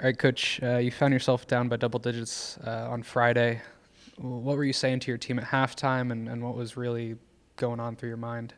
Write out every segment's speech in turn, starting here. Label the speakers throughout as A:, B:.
A: All right, Coach, you found yourself down by double digits on Friday. What were you saying to your team at halftime, and what was really going on through your mind?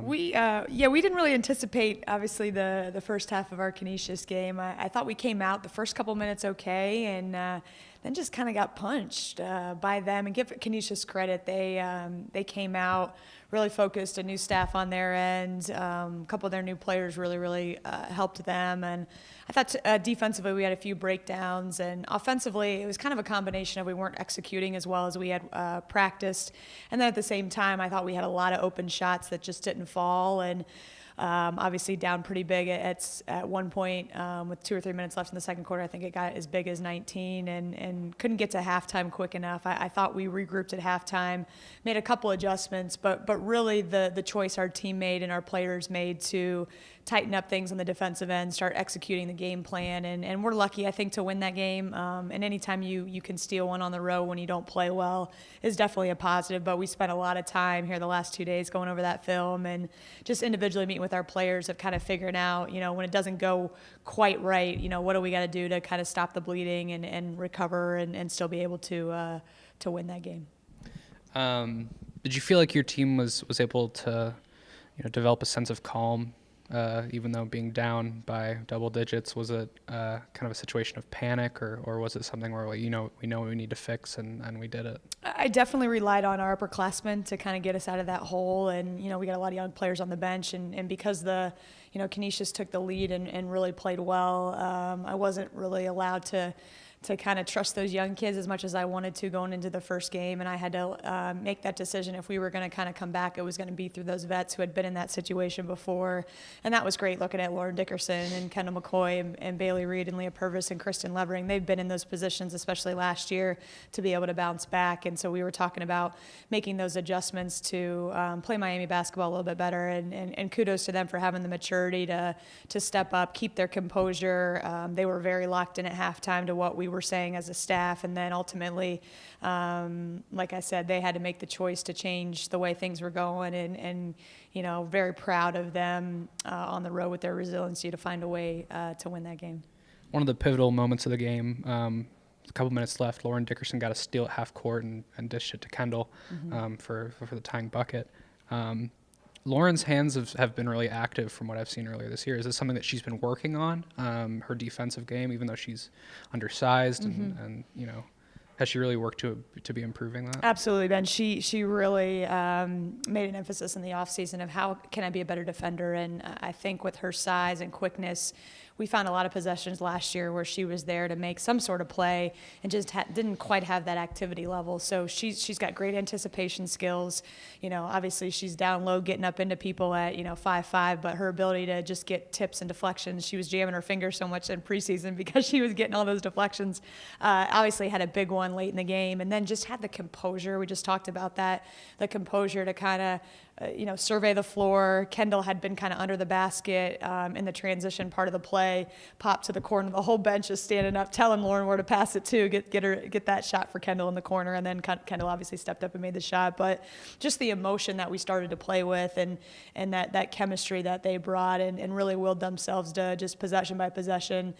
B: We didn't really anticipate, obviously, the first half of our Canisius game. I thought we came out the first couple minutes okay, and then just kind of got punched by them. And give Canisius credit, they came out really focused, a new staff on their end. A couple of their new players really helped them. And I thought defensively we had a few breakdowns, and offensively it was kind of a combination of we weren't executing as well as we had practiced. And then at the same time, I thought we had a lot of open shots that just didn't fall. And obviously down pretty big at one point with 2 or 3 minutes left in the second quarter. I think it got as big as 19 and couldn't get to halftime quick enough. I thought we regrouped at halftime, made a couple adjustments, but really the choice our team made and our players made to tighten up things on the defensive end, start executing the game plan, and we're lucky, I think, to win that game. And anytime you can steal one on the road when you don't play well is definitely a positive. But we spent a lot of time here the last 2 days going over that film and just individually meeting with our players of kind of figuring out, when it doesn't go quite right, what do we got to do to kind of stop the bleeding and recover and still be able to win that game.
A: Did you feel like your team was able to, develop a sense of calm? Even though being down by double digits, was it kind of a situation of panic, or was it something where we know what we need to fix and we did it?
B: I definitely relied on our upperclassmen to kind of get us out of that hole, and we got a lot of young players on the bench, and because Canisius took the lead and really played well, I wasn't really allowed to kind of trust those young kids as much as I wanted to going into the first game, and I had to make that decision. If we were going to kind of come back, it was going to be through those vets who had been in that situation before, and that was great looking at Lauren Dickerson and Kendall McCoy and Bailey Reed and Leah Purvis and Kristen Levering. They've been in those positions, especially last year, to be able to bounce back, and so we were talking about making those adjustments to play Miami basketball a little bit better, and kudos to them for having the maturity to step up, keep their composure. They were very locked in at halftime to what we were saying as a staff, and then ultimately, like I said, they had to make the choice to change the way things were going, and very proud of them on the road with their resiliency to find a way to win that game.
A: One of the pivotal moments of the game, a couple minutes left, Lauren Dickerson got a steal at half court and dished it to Kendall for the tying bucket. Lauren's hands have been really active from what I've seen earlier this year. Is this something that she's been working on, her defensive game, even though she's undersized and has she really worked to be improving that?
B: Absolutely, Ben. She really made an emphasis in the offseason of how can I be a better defender, and I think with her size and quickness, we found a lot of possessions last year where she was there to make some sort of play and just didn't quite have that activity level. So she's got great anticipation skills. Obviously she's down low getting up into people at 5'5", but her ability to just get tips and deflections, she was jamming her finger so much in preseason because she was getting all those deflections. Obviously had a big one late in the game, and then just had the composure. We just talked about that, the composure to kind of survey the floor. Kendall had been kind of under the basket in the transition part of the play, popped to the corner. The whole bench is standing up, telling Lauren where to pass it to, get that shot for Kendall in the corner, and then Kendall obviously stepped up and made the shot. But just the emotion that we started to play with, and that chemistry that they brought, and really willed themselves to just possession by possession,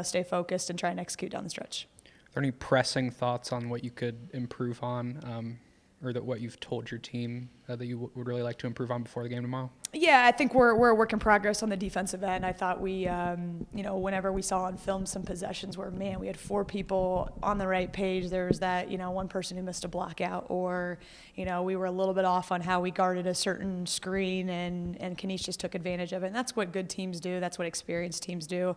B: stay focused and try and execute down the stretch.
A: Are there any pressing thoughts on what you could improve on, or what you've told your team that you would really like to improve on before the game tomorrow?
B: Yeah, I think we're a work in progress on the defensive end. I thought we, whenever we saw on film some possessions where, man, we had 4 people on the right page, there was that, one person who missed a block out, or, we were a little bit off on how we guarded a certain screen, and Canisius took advantage of it. And that's what good teams do. That's what experienced teams do.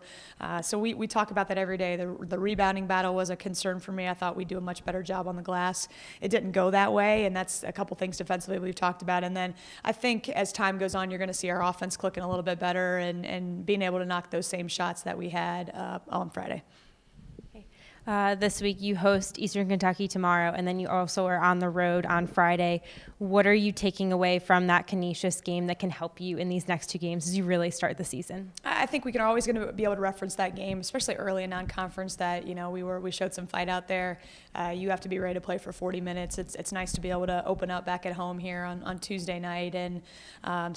B: So we talk about that every day. The rebounding battle was a concern for me. I thought we'd do a much better job on the glass. It didn't go that way, and that's a couple things defensively we've talked about. And then I think as time goes on, you're going to see our offense clicking a little bit better and being able to knock those same shots that we had on Friday.
C: Okay. This week you host Eastern Kentucky tomorrow, and then you also are on the road on Friday. What are you taking away from that Canisius game that can help you in these next two games as you really start the season?
B: I think we can always going to be able to reference that game, especially early in non-conference. That we showed some fight out there. You have to be ready to play for 40 minutes. It's nice to be able to open up back at home here on Tuesday night and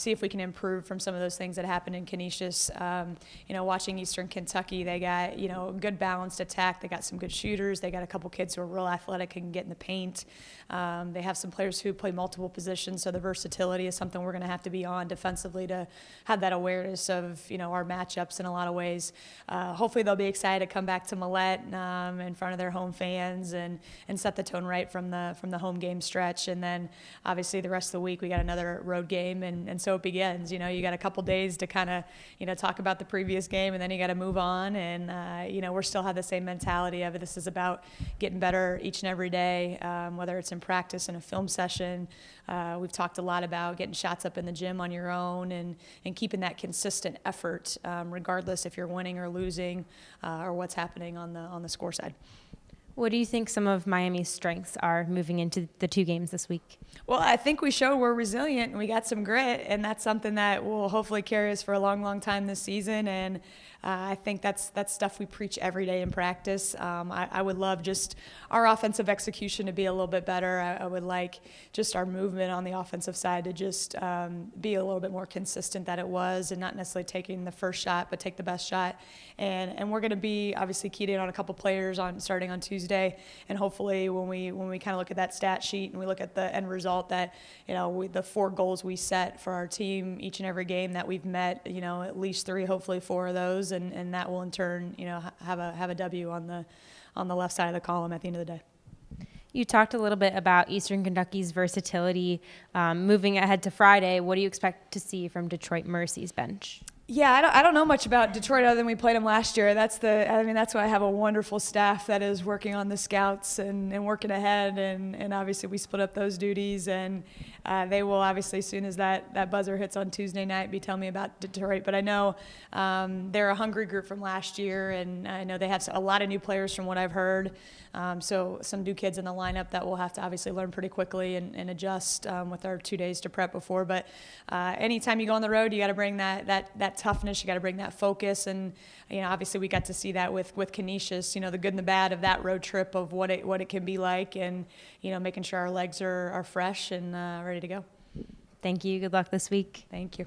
B: see if we can improve from some of those things that happened in Canisius. Watching Eastern Kentucky, they got a good balanced attack. They got some good shooters. They got a couple kids who are real athletic and can get in the paint. They have some players who play multiple positions, so the versatility is something we're going to have to be on defensively to have that awareness of our matchups in a lot of ways. Hopefully they'll be excited to come back to Millette in front of their home fans and set the tone right from the home game stretch. And then obviously the rest of the week we got another road game, and so it begins. You got a couple days to kind of talk about the previous game, and then you got to move on. And we're still have the same mentality of it. This is about getting better each and every day, whether it's in practice, in a film session. We've talked a lot about getting shots up in the gym on your own and keeping that consistent effort, regardless if you're winning or losing or what's happening on the score side.
C: What do you think some of Miami's strengths are moving into the two games this week?
B: Well, I think we showed we're resilient and we got some grit, and that's something that will hopefully carry us for a long, long time this season. And I think that's stuff we preach every day in practice. I would love just our offensive execution to be a little bit better. I would like just our movement on the offensive side to just be a little bit more consistent than it was, and not necessarily taking the first shot, but take the best shot. And we're going to be obviously keyed in on a couple players starting on Tuesday, and hopefully when we kind of look at that stat sheet and we look at the end result that the 4 goals we set for our team each and every game that we've met, at least 3, hopefully 4 of those. And that will in turn, have a W on the left side of the column at the end of the day.
C: You talked a little bit about Eastern Kentucky's versatility. Moving ahead to Friday, what do you expect to see from Detroit Mercy's bench?
B: Yeah, I don't know much about Detroit other than we played them last year. That's why I have a wonderful staff that is working on the scouts and working ahead. And obviously we split up those duties, and they will obviously, as soon as that buzzer hits on Tuesday night, be telling me about Detroit. But I know they're a hungry group from last year, and I know they have a lot of new players from what I've heard. So some new kids in the lineup that we'll have to obviously learn pretty quickly and adjust with our 2 days to prep before. But anytime you go on the road, you got to bring that toughness, you got to bring that focus. And obviously we got to see that with Canisius, the good and the bad of that road trip, of what it can be like, and making sure our legs are fresh and ready to go.
C: Thank you. Good luck this week.
B: Thank you.